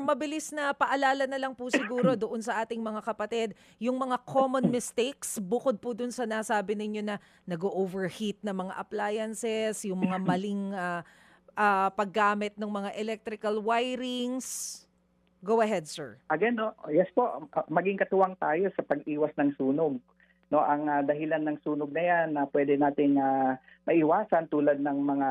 mabilis na paalala na lang po siguro doon sa ating mga kapatid, yung mga common mistakes bukod po dun sa nasabi ninyo na nag-overheat na mga appliances, yung mga maling paggamit ng mga electrical wirings. Go ahead, sir. Again, no, yes po, maging katuwang tayo sa pag-iwas ng sunog. No, ang dahilan ng sunog na yan na pwede nating maiwasan tulad ng mga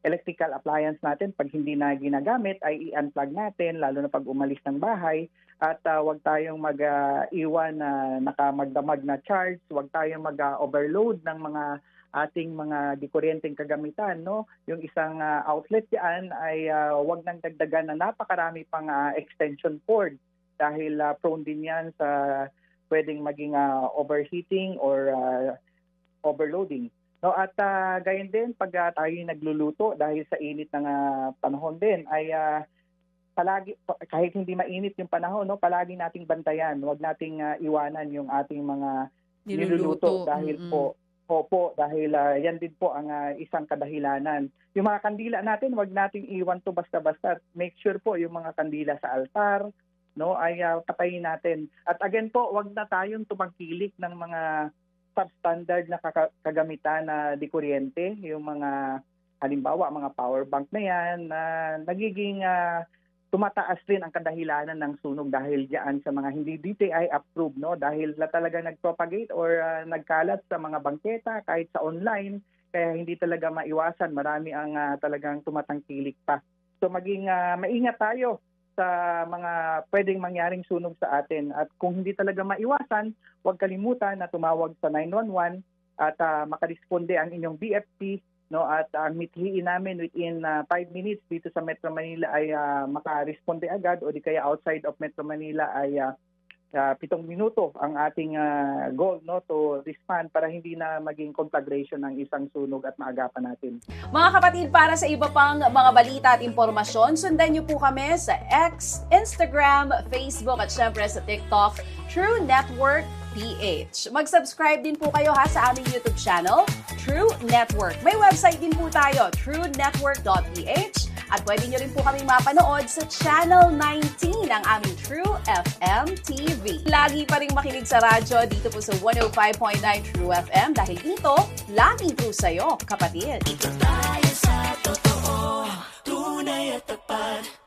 electrical appliance natin pag hindi na ginagamit ay i-unplug natin lalo na pag umalis ng bahay at wag tayong mag-iwan na nakamagdamag na charge, wag tayong mag-overload ng mga ating mga dikuryenteng kagamitan, no? Yung isang outlet diyan ay wag nang dagdagan na napakarami pang extension cord dahil prone din yan sa pwedeng maging overheating or overloading. No, at gayon din pag tayo nagluluto dahil sa init ng panahon din ay palagi kahit hindi mainit yung panahon, no, palagi nating bantayan. Huwag nating iwanan yung ating mga niluluto dahil dahil yan din po ang isang kadahilanan. Yung mga kandila natin, huwag nating iwan to basta-basta. Make sure po yung mga kandila sa altar, no, ay patayin natin. At again po, huwag na tayong tumangkilik ng mga substandard na kagamitan na di kuryente, yung mga halimbawa mga power bank na yan na nagiging tumataas rin ang kadahilanan ng sunog dahil diyan sa mga hindi DTI approved, no, dahil talaga nagpropagate or nagkalat sa mga bangketa kahit sa online, kaya hindi talaga maiwasan, marami ang talagang tumatangkilik pa. So maging maingat tayo sa mga pwedeng mangyaring sunog sa atin. At kung hindi talaga maiwasan, huwag kalimutan na tumawag sa 911 at makaresponde ang inyong BFP, no, at ang mithiin namin within 5 minutes dito sa Metro Manila ay makaresponde agad o di kaya outside of Metro Manila ay 7 minuto ang ating goal, no, to respond para hindi na maging conflagration ng isang sunog at maagapan natin. Mga kapatid, para sa iba pang mga balita at impormasyon, sundan niyo po kami sa X, Instagram, Facebook at syempre sa TikTok, True Network PH. Mag-subscribe din po kayo sa aming YouTube channel, True Network. May website din po tayo, truenetwork.ph. At pwede nyo rin po kaming mapanood sa Channel 19 ng aming True FM TV. Lagi pa rin makinig sa radyo dito po sa 105.9 True FM dahil dito, laging true sa'yo, kapatid. Ito tayo sa totoo, tunay at tapat.